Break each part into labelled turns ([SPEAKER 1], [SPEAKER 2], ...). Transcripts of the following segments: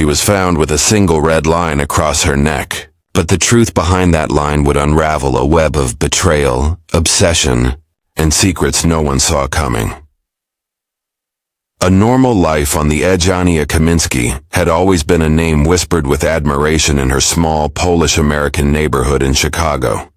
[SPEAKER 1] She was found with a single red line across her neck, but the truth behind that line would unravel a web of betrayal, obsession, and secrets no one saw coming. A normal life on the edge. Ania Kaminski had always been a name whispered with admiration in her small Polish-American neighborhood in Chicago.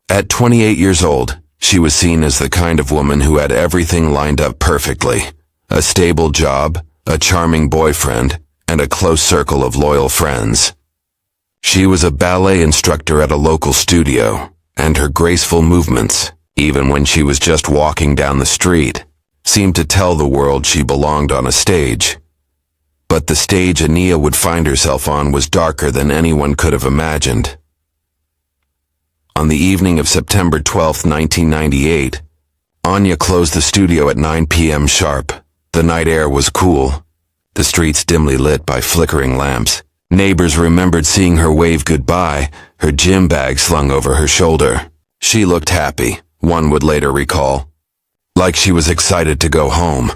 [SPEAKER 1] At 28 years old, she was seen as the kind of woman who had everything lined up perfectly: a stable job, a charming boyfriend, and a close circle of loyal friends. She was a ballet instructor at a local studio, and her graceful movements, even when she was just walking down the street, seemed to tell the world she belonged on a stage. But the stage Ania would find herself on was darker than anyone could have imagined. On the evening of September 12, 1998, Ania closed the studio at 9 p.m. sharp. The night air was cool, the streets dimly lit by flickering lamps. Neighbors remembered seeing her wave goodbye, her gym bag slung over her shoulder. She looked happy, one would later recall, like she was excited to go home.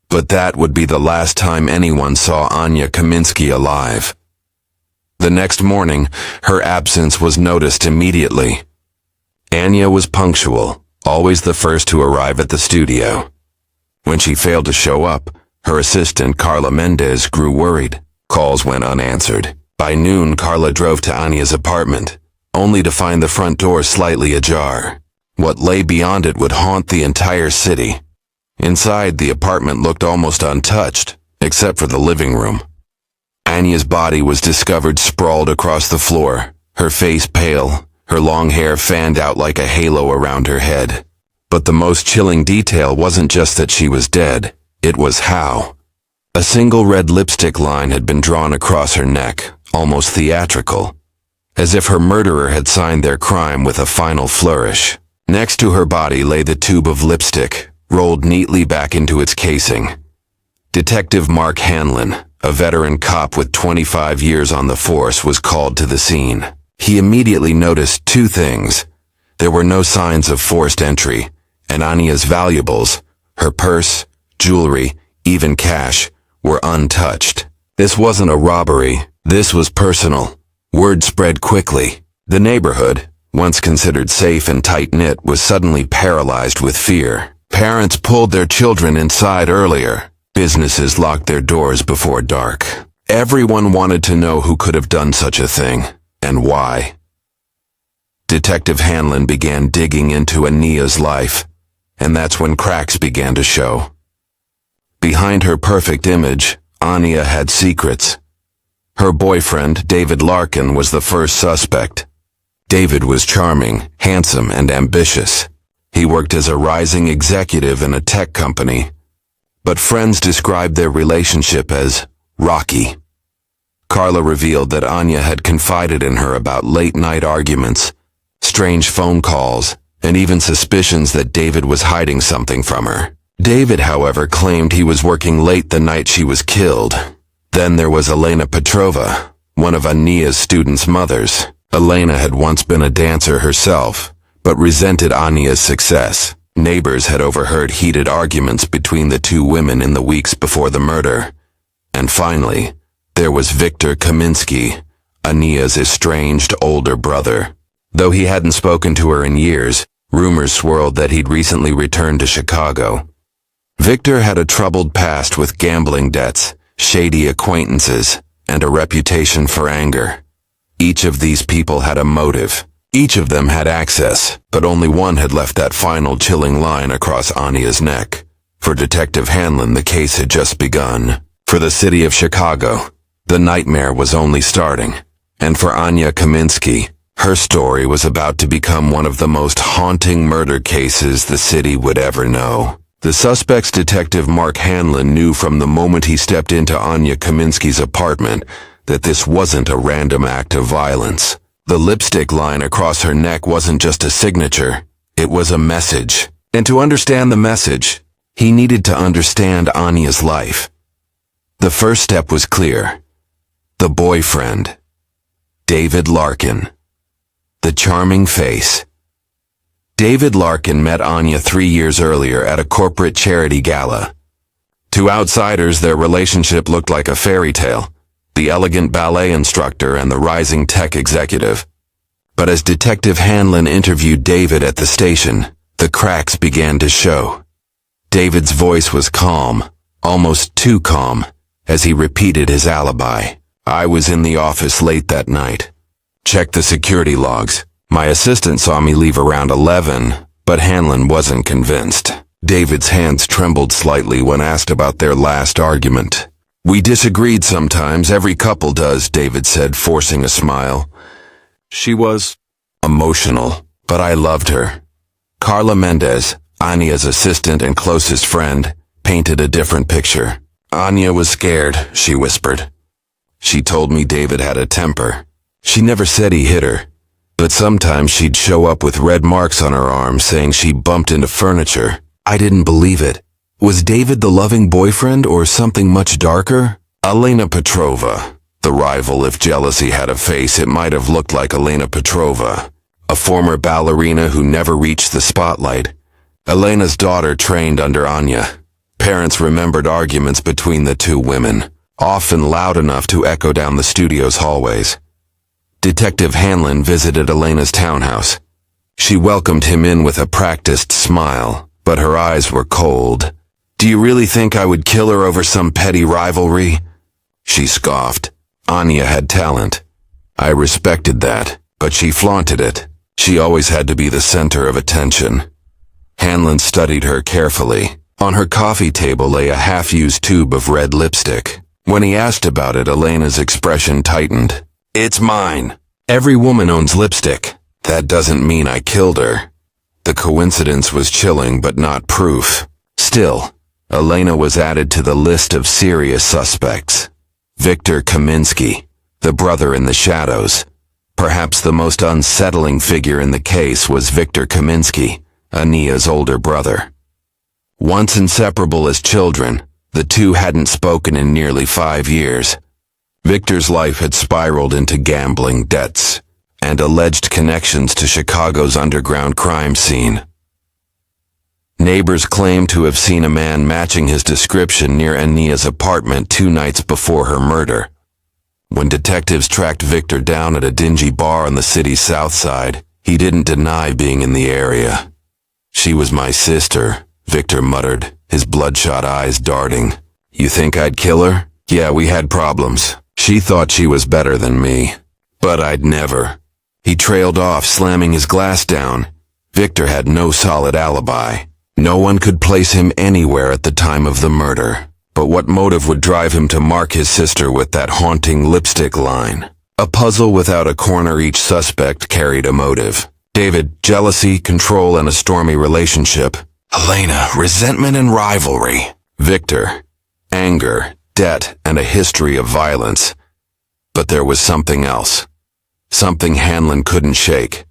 [SPEAKER 1] But that would be the last time anyone saw Ania Kaminski alive. The next morning, her absence was noticed immediately. Ania was punctual, always the first to arrive at the studio. When she failed to show up, her assistant Carla Mendez grew worried. Calls went unanswered. By noon, Carla drove to Ania's apartment, only to find the front door slightly ajar. What lay beyond it would haunt the entire city. Inside, the apartment looked almost untouched, except for the living room. Ania's body was discovered sprawled across the floor, her face pale, her long hair fanned out like a halo around her head. But the most chilling detail wasn't just that she was dead, it was how. A single red lipstick line had been drawn across her neck, almost theatrical, as if her murderer had signed their crime with a final flourish. Next to her body lay the tube of lipstick, rolled neatly back into its casing. Detective Mark Hanlon, a veteran cop with 25 years on the force, was called to the scene. He immediately noticed two things. There were no signs of forced entry, and Ania's valuables, her purse, jewelry, even cash, were untouched. This wasn't a robbery, this was personal. Word spread quickly. The neighborhood, once considered safe and tight-knit, was suddenly paralyzed with fear. Parents pulled their children inside earlier. Businesses locked their doors before dark. Everyone wanted to know who could have done such a thing, and why. Detective Hanlon began digging into Ania's life, and that's when cracks began to show. Behind her perfect image, Ania had secrets. Her boyfriend, David Larkin, was the first suspect. David was charming, handsome, and ambitious. He worked as a rising executive in a tech company, but friends described their relationship as rocky. Carla revealed that Ania had confided in her about late-night arguments, strange phone calls, and even suspicions that David was hiding something from her. David, however, claimed he was working late the night she was killed. Then there was Elena Petrova, one of Ania's students' mothers. Elena had once been a dancer herself, but resented Ania's success. Neighbors had overheard heated arguments between the two women in the weeks before the murder. And finally, there was Viktor Kaminski, Ania's estranged older brother. Though he hadn't spoken to her in years, rumors swirled that he'd recently returned to Chicago. Viktor had a troubled past with gambling debts, shady acquaintances, and a reputation for anger. Each of these people had a motive. Each of them had access, but only one had left that final chilling line across Ania's neck. For Detective Hanlon, the case had just begun. For the city of Chicago, the nightmare was only starting. And for Ania Kaminski, her story was about to become one of the most haunting murder cases the city would ever know. The suspect's Detective Mark Hanlon knew from the moment he stepped into Ania Kaminski's apartment that this wasn't a random act of violence. The lipstick line across her neck wasn't just a signature, it was a message. And to understand the message, he needed to understand Ania's life. The first step was clear. The boyfriend. David Larkin. The charming face. David Larkin met Ania 3 years earlier at a corporate charity gala. To outsiders, their relationship looked like a fairy tale, the elegant ballet instructor and the rising tech executive. But as Detective Hanlon interviewed David at the station, the cracks began to show. David's voice was calm, almost too calm, as he repeated his alibi. I was in the office late that night. Checked the security logs. My assistant saw me leave around 11, but Hanlon wasn't convinced. David's hands trembled slightly when asked about their last argument. We disagreed sometimes, every couple does, David said, forcing a smile. She was emotional, but I loved her. Carla Mendez, Ania's assistant and closest friend, painted a different picture. Ania was scared, she whispered. She told me David had a temper. She never said he hit her, but sometimes she'd show up with red marks on her arms saying she bumped into furniture. I didn't believe it. Was David the loving boyfriend or something much darker? Elena Petrova, the rival. If jealousy had a face, it might have looked like Elena Petrova, a former ballerina who never reached the spotlight. Elena's daughter trained under Ania. Parents remembered arguments between the two women, often loud enough to echo down the studio's hallways. Detective Hanlon visited Elena's townhouse. She welcomed him in with a practiced smile, but her eyes were cold. Do you really think I would kill her over some petty rivalry? She scoffed. Ania had talent. I respected that, but she flaunted it. She always had to be the center of attention. Hanlon studied her carefully. On her coffee table lay a half-used tube of red lipstick. When he asked about it, Elena's expression tightened. It's mine. Every woman owns lipstick. That doesn't mean I killed her. The coincidence was chilling, but not proof. Still, Elena was added to the list of serious suspects. Victor Kaminski, the brother in the shadows. Perhaps the most unsettling figure in the case was Victor Kaminski, Ania's older brother. Once inseparable as children, the two hadn't spoken in nearly 5 years. Victor's life had spiraled into gambling debts and alleged connections to Chicago's underground crime scene. Neighbors claimed to have seen a man matching his description near Ania's apartment 2 nights before her murder. When detectives tracked Victor down at a dingy bar on the city's south side, he didn't deny being in the area. She was my sister, Victor muttered, his bloodshot eyes darting. You think I'd kill her? Yeah, we had problems. She thought she was better than me. But I'd never. He trailed off, slamming his glass down. Victor had no solid alibi. No one could place him anywhere at the time of the murder. But what motive would drive him to mark his sister with that haunting lipstick line? A puzzle without a corner. Each suspect carried a motive. David, jealousy, control, and a stormy relationship. Elena, resentment and rivalry. Victor, anger, debt, and a history of violence. But there was something else. Something Hanlon couldn't shake.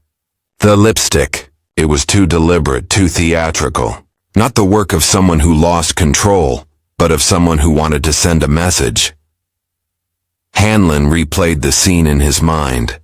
[SPEAKER 1] The lipstick. It was too deliberate, too theatrical. Not the work of someone who lost control, but of someone who wanted to send a message. Hanlon replayed the scene in his mind.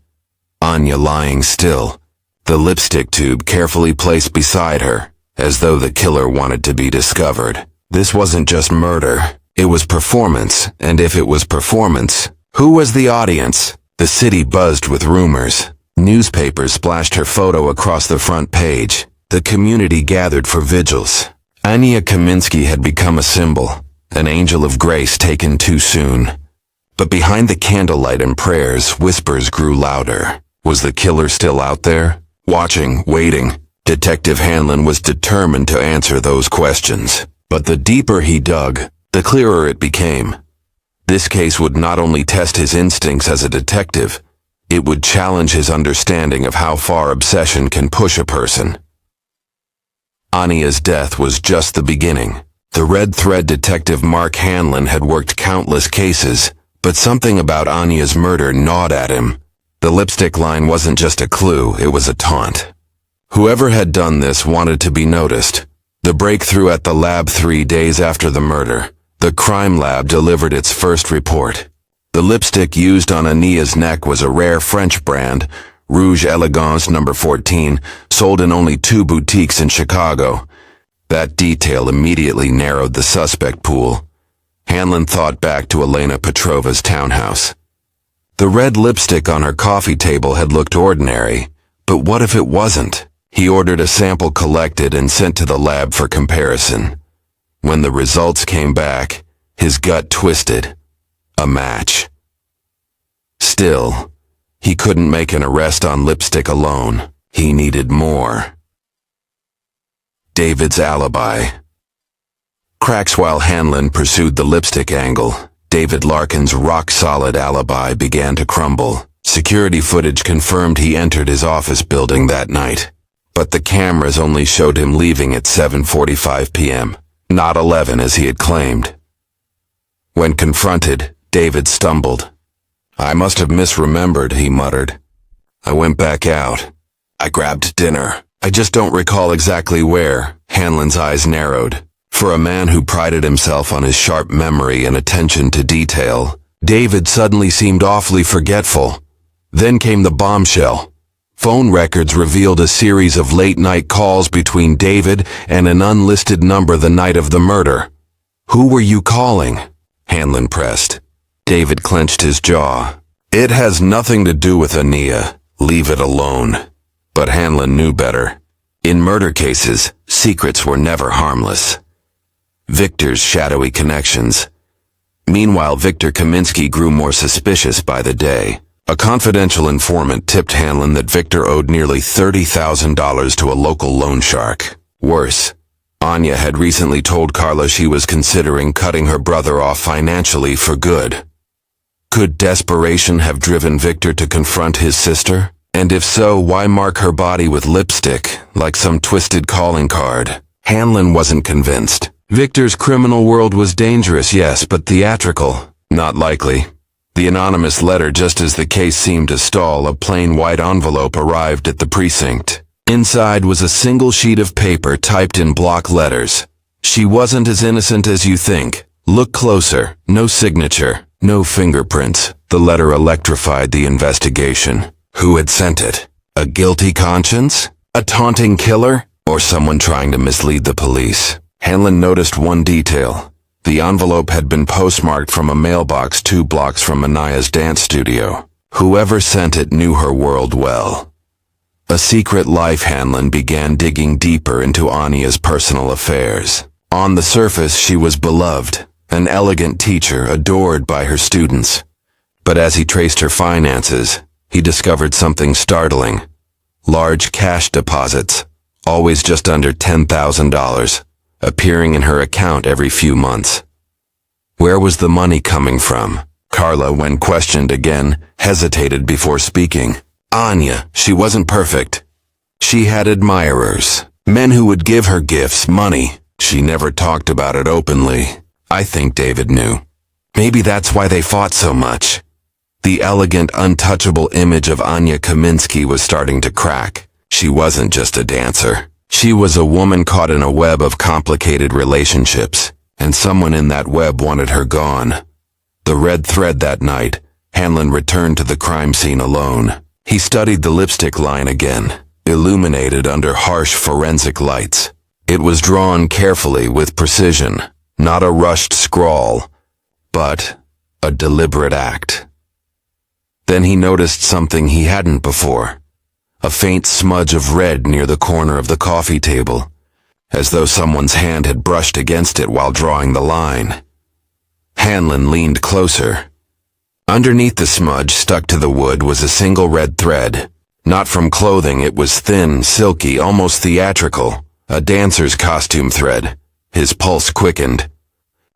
[SPEAKER 1] Ania lying still, the lipstick tube carefully placed beside her, as though the killer wanted to be discovered. This wasn't just murder, it was performance, and if it was performance, who was the audience? The city buzzed with rumors. Newspapers splashed her photo across the front page. The community gathered for vigils. Ania Kaminski had become a symbol, an angel of grace taken too soon. But behind the candlelight and prayers, whispers grew louder. Was the killer still out there? Watching, waiting. Detective Hanlon was determined to answer those questions. But the deeper he dug, the clearer it became. This case would not only test his instincts as a detective, it would challenge his understanding of how far obsession can push a person. Ania's death was just the beginning. The red thread detective Mark Hanlon had worked countless cases, but something about Ania's murder gnawed at him. The lipstick line wasn't just a clue, it was a taunt. Whoever had done this wanted to be noticed. The breakthrough at the lab 3 days after the murder. The crime lab delivered its first report. The lipstick used on Ania's neck was a rare French brand, Rouge Elegance No. 14, sold in only 2 boutiques in Chicago. That detail immediately narrowed the suspect pool. Hanlon thought back to Elena Petrova's townhouse. The red lipstick on her coffee table had looked ordinary, but what if it wasn't? He ordered a sample collected and sent to the lab for comparison. When the results came back, his gut twisted. A match. Still, he couldn't make an arrest on lipstick alone. He needed more. David's alibi. Cracks while Hanlon pursued the lipstick angle. David Larkin's rock-solid alibi began to crumble. Security footage confirmed he entered his office building that night. But the cameras only showed him leaving at 7:45 p.m., not 11 as he had claimed. When confronted, David stumbled. "I must have misremembered," he muttered. "I went back out. I grabbed dinner. I just don't recall exactly where." Hanlon's eyes narrowed. For a man who prided himself on his sharp memory and attention to detail, David suddenly seemed awfully forgetful. Then came the bombshell. Phone records revealed a series of late-night calls between David and an unlisted number the night of the murder. "Who were you calling?" Hanlon pressed. David clenched his jaw. "It has nothing to do with Ania. Leave it alone." But Hanlon knew better. In murder cases, secrets were never harmless. Victor's shadowy connections. Meanwhile, Victor Kaminski grew more suspicious by the day. A confidential informant tipped Hanlon that Victor owed nearly $30,000 to a local loan shark. Worse, Ania had recently told Carla she was considering cutting her brother off financially for good. Could desperation have driven Victor to confront his sister? And if so, why mark her body with lipstick, like some twisted calling card? Hanlon wasn't convinced. Victor's criminal world was dangerous, yes, but theatrical? Not likely. The anonymous letter, just as the case seemed to stall, a plain white envelope arrived at the precinct. Inside was a single sheet of paper typed in block letters. "She wasn't as innocent as you think. Look closer. No signature. No fingerprints." The letter electrified the investigation. Who had sent it? A guilty conscience? A taunting killer? Or someone trying to mislead the police? Hanlon noticed one detail. The envelope had been postmarked from a mailbox 2 blocks from Ania's dance studio. Whoever sent it knew her world well. A secret life. Hanlon began digging deeper into Ania's personal affairs. On the surface, she was beloved, an elegant teacher adored by her students. But as he traced her finances, he discovered something startling. Large cash deposits, always just under $10,000, appearing in her account every few months. Where was the money coming from? Carla, when questioned again, hesitated before speaking. Ania, she wasn't perfect. She had admirers, men who would give her gifts, money. She never talked about it openly. I think David knew. Maybe that's why they fought so much. The elegant, untouchable image of Ania Kaminski was starting to crack. She wasn't just a dancer. She was a woman caught in a web of complicated relationships, and someone in that web wanted her gone. The red thread that night, Hanlon returned to the crime scene alone. He studied the lipstick line again, illuminated under harsh forensic lights. It was drawn carefully with precision, not a rushed scrawl, but a deliberate act. Then he noticed something he hadn't before. A faint smudge of red near the corner of the coffee table, as though someone's hand had brushed against it while drawing the line. Hanlon leaned closer. Underneath the smudge stuck to the wood was a single red thread. Not from clothing, it was thin, silky, almost theatrical, a dancer's costume thread. His pulse quickened.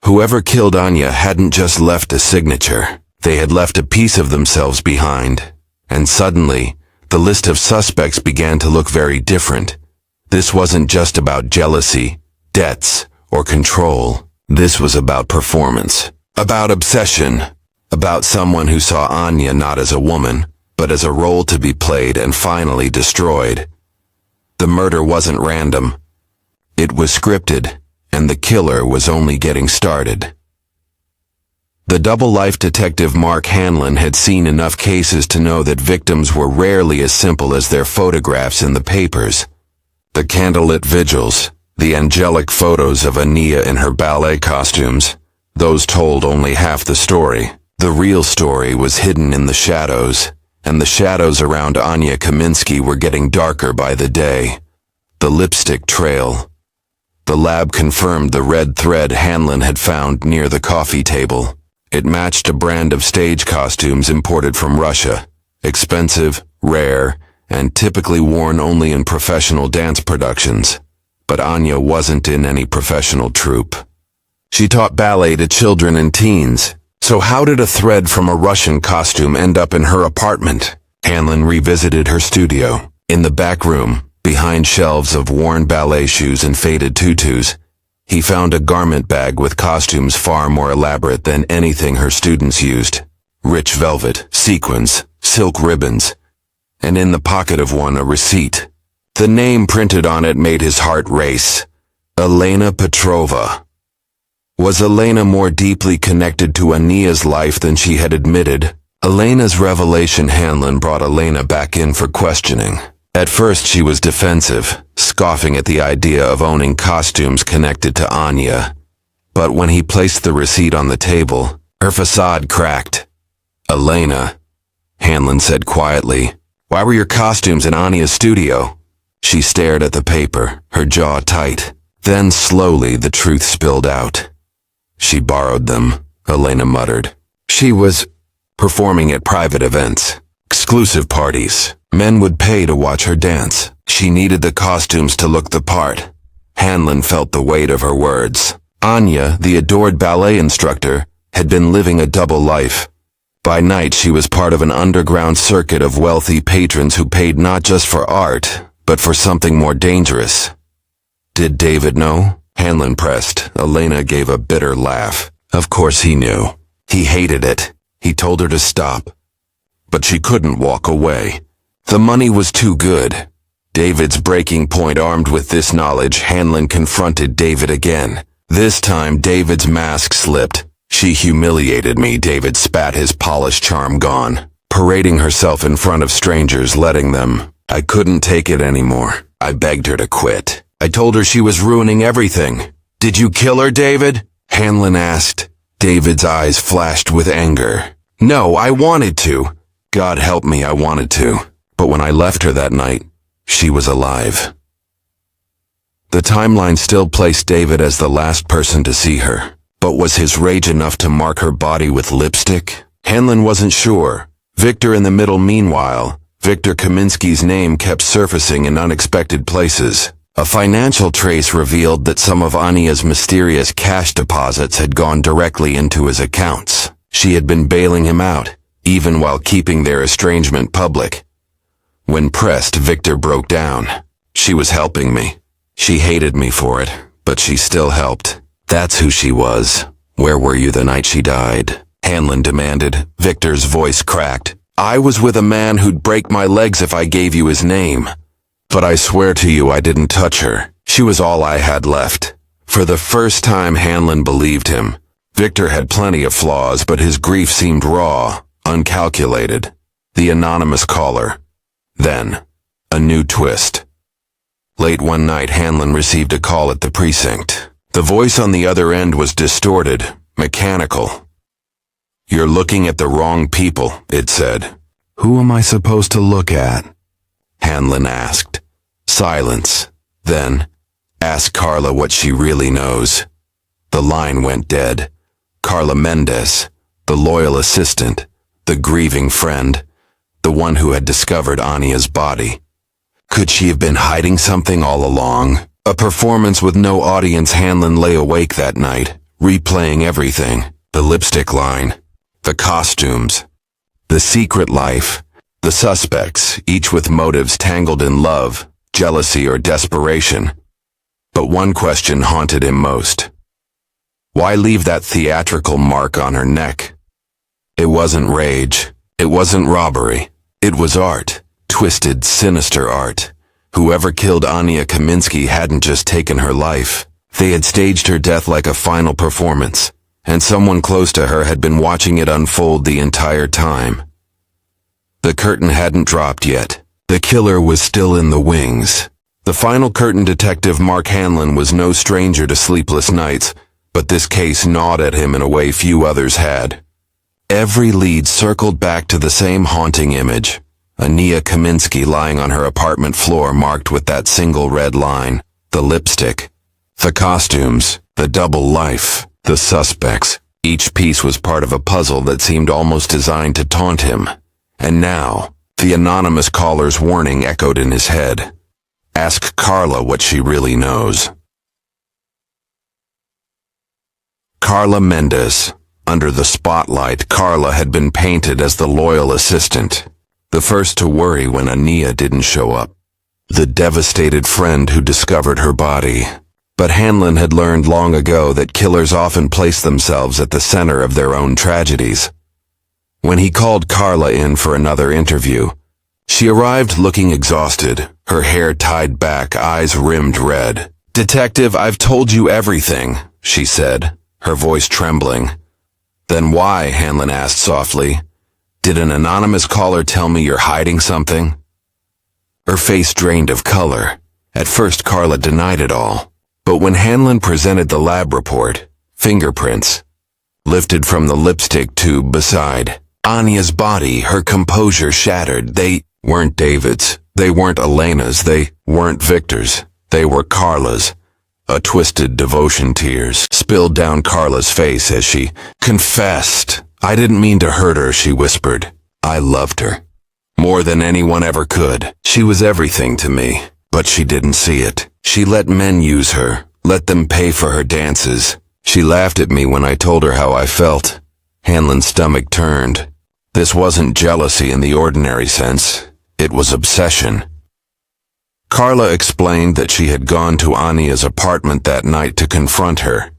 [SPEAKER 1] Whoever killed Ania hadn't just left a signature. They had left a piece of themselves behind. And suddenly, the list of suspects began to look very different. This wasn't just about jealousy, debts, or control. This was about performance, about obsession, about someone who saw Ania not as a woman, but as a role to be played and finally destroyed. The murder wasn't random. It was scripted, and the killer was only getting started. The double-life detective Mark Hanlon had seen enough cases to know that victims were rarely as simple as their photographs in the papers. The candlelit vigils, the angelic photos of Ania in her ballet costumes, Those told only half the story. The real story was hidden in the shadows, and the shadows around Ania Kaminski were getting darker by the day. The lipstick trail. The lab confirmed the red thread Hanlon had found near the coffee table. It matched a brand of stage costumes imported from Russia. Expensive, rare, and typically worn only in professional dance productions. But Ania wasn't in any professional troupe. She taught ballet to children and teens. So how did a thread from a Russian costume end up in her apartment? Hanlon revisited her studio. In the back room, behind shelves of worn ballet shoes and faded tutus, he found a garment bag with costumes far more elaborate than anything her students used. Rich velvet, sequins, silk ribbons, and in the pocket of one a receipt. The name printed on it made his heart race. Elena Petrova. Was Elena more deeply connected to Ania's life than she had admitted? Elena's revelation Hanlon brought Elena back in for questioning. At first she was defensive, scoffing at the idea of owning costumes connected to Ania. But when he placed the receipt on the table, her facade cracked. Elena, Hanlon said quietly, why were your costumes in Ania's studio? She stared at the paper, her jaw tight. Then slowly the truth spilled out. She borrowed them, Elena muttered. She was performing at private events, exclusive parties. Men would pay to watch her dance. She needed the costumes to look the part. Hanlon felt the weight of her words. Ania, the adored ballet instructor, had been living a double life. By night she was part of an underground circuit of wealthy patrons who paid not just for art, but for something more dangerous. Did David know? Hanlon pressed. Elena gave a bitter laugh. Of course he knew. He hated it. He told her to stop. But she couldn't walk away. The money was too good. David's breaking point. Armed with this knowledge, Hanlon confronted David again. This time David's mask slipped. She humiliated me, David spat, his polished charm gone. Parading herself in front of strangers, letting them. I couldn't take it anymore. I begged her to quit. I told her she was ruining everything. Did you kill her, David? Hanlon asked. David's eyes flashed with anger. No, I wanted to. God help me, I wanted to. But when I left her that night, she was alive. The timeline still placed David as the last person to see her. But was his rage enough to mark her body with lipstick? Hanlon wasn't sure. Victor in the middle. Meanwhile, Victor Kaminski's name kept surfacing in unexpected places. A financial trace revealed that some of Ania's mysterious cash deposits had gone directly into his accounts. She had been bailing him out, even while keeping their estrangement public. When pressed, Victor broke down. She was helping me. She hated me for it, but she still helped. That's who she was. Where were you the night she died? Hanlon demanded. Victor's voice cracked. I was with a man who'd break my legs if I gave you his name. But I swear to you I didn't touch her. She was all I had left. For the first time Hanlon believed him. Victor had plenty of flaws, but his grief seemed raw, uncalculated. The anonymous caller. Then, a new twist. Late one night Hanlon received a call at the precinct. The voice on the other end was distorted, mechanical. You're looking at the wrong people, it said. Who am I supposed to look at? Hanlon asked. Silence. Then, ask Carla what she really knows. The line went dead. Carla Mendez, the loyal assistant, the grieving friend, the one who had discovered Ania's body. Could she have been hiding something all along? A performance with no audience. Hanlon lay awake that night, replaying everything. The lipstick line, the costumes, the secret life, the suspects, each with motives tangled in love, jealousy, or desperation. But one question haunted him most. Why leave that theatrical mark on her neck? It wasn't rage. It wasn't robbery. It was art. Twisted, sinister art. Whoever killed Ania Kaminski hadn't just taken her life. They had staged her death like a final performance, and someone close to her had been watching it unfold the entire time. The curtain hadn't dropped yet. The killer was still in the wings. The final curtain. Detective Mark Hanlon was no stranger to sleepless nights, but this case gnawed at him in a way few others had. Every lead circled back to the same haunting image, Ania Kaminski lying on her apartment floor marked with that single red line, the lipstick, the costumes, the double life, the suspects. Each piece was part of a puzzle that seemed almost designed to taunt him. And now, the anonymous caller's warning echoed in his head. Ask Carla what she really knows. Carla Mendez. Under the spotlight, Carla had been painted as the loyal assistant, the first to worry when Ania didn't show up, the devastated friend who discovered her body. But Hanlon had learned long ago that killers often place themselves at the center of their own tragedies. When he called Carla in for another interview, she arrived looking exhausted, her hair tied back, eyes rimmed red. "Detective, I've told you everything," she said, her voice trembling. "Then why?" Hanlon asked softly. "Did an anonymous caller tell me you're hiding something?" Her face drained of color. At first Carla denied it all. But when Hanlon presented the lab report, fingerprints, lifted from the lipstick tube beside Ania's body, her composure shattered. They weren't David's. They weren't Elena's. They weren't Victor's. They were Carla's. A twisted devotion tears spilled down Carla's face as she confessed. "I didn't mean to hurt her," she whispered. "I loved her. More than anyone ever could. She was everything to me, but she didn't see it. She let men use her, let them pay for her dances. She laughed at me when I told her how I felt." Hanlon's stomach turned. This wasn't jealousy in the ordinary sense. It was obsession. Carla explained that she had gone to Ania's apartment that night to confront her.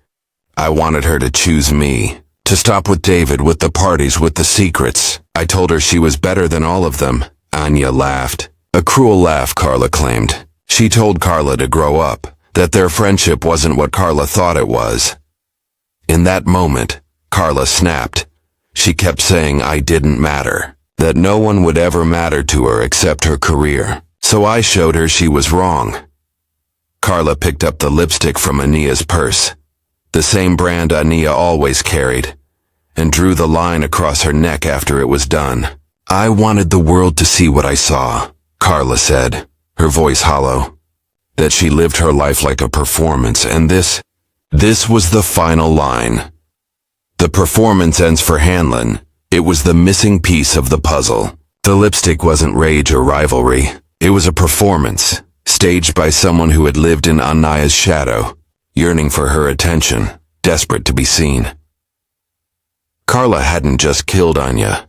[SPEAKER 1] "I wanted her to choose me, to stop with David, with the parties, with the secrets. I told her she was better than all of them." Ania laughed. A cruel laugh, Carla claimed. She told Carla to grow up, that their friendship wasn't what Carla thought it was. In that moment, Carla snapped. She kept saying I didn't matter, that no one would ever matter to her except her career. So I showed her she was wrong. Carla picked up the lipstick from Ania's purse, the same brand Ania always carried, and drew the line across her neck after it was done. "I wanted the world to see what I saw," Carla said, her voice hollow. That she lived her life like a performance, and this was the final line. The performance ends for Hanlon. It was the missing piece of the puzzle. The lipstick wasn't rage or rivalry. It was a performance, staged by someone who had lived in Ania's shadow, yearning for her attention, desperate to be seen. Carla hadn't just killed Ania.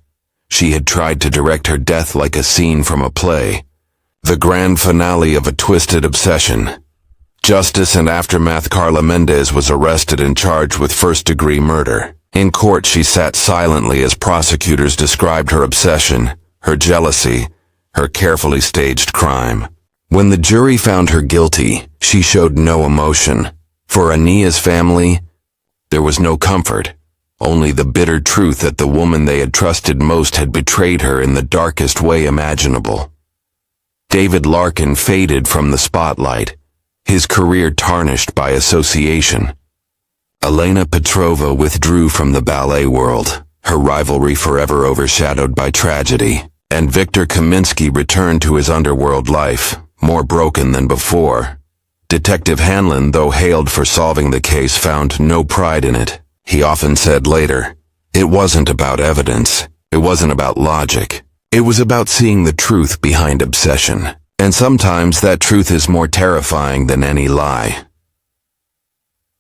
[SPEAKER 1] She had tried to direct her death like a scene from a play, the grand finale of a twisted obsession. Justice and aftermath. Carla Mendez was arrested and charged with first-degree murder. In court, she sat silently as prosecutors described her obsession, her jealousy, her carefully staged crime. When the jury found her guilty, she showed no emotion. For Ania's family, there was no comfort, only the bitter truth that the woman they had trusted most had betrayed her in the darkest way imaginable. David Larkin faded from the spotlight, his career tarnished by association. Elena Petrova withdrew from the ballet world, her rivalry forever overshadowed by tragedy. And Victor Kaminski returned to his underworld life, more broken than before. Detective Hanlon, though hailed for solving the case, found no pride in it. He often said later, it wasn't about evidence, it wasn't about logic. It was about seeing the truth behind obsession. And sometimes that truth is more terrifying than any lie.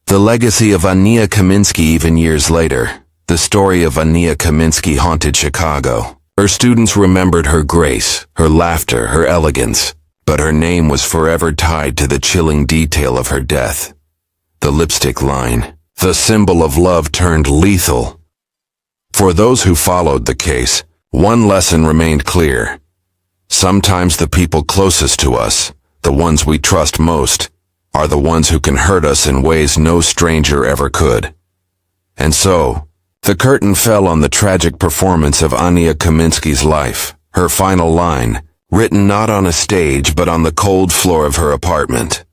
[SPEAKER 1] The legacy of Ania Kaminski. Even years later, the story of Ania Kaminski haunted Chicago. Her students remembered her grace, her laughter, her elegance, but her name was forever tied to the chilling detail of her death. The lipstick line, the symbol of love turned lethal. For those who followed the case, one lesson remained clear. Sometimes the people closest to us, the ones we trust most, are the ones who can hurt us in ways no stranger ever could. And so, the curtain fell on the tragic performance of Ania Kaminski's life, her final line, written not on a stage but on the cold floor of her apartment.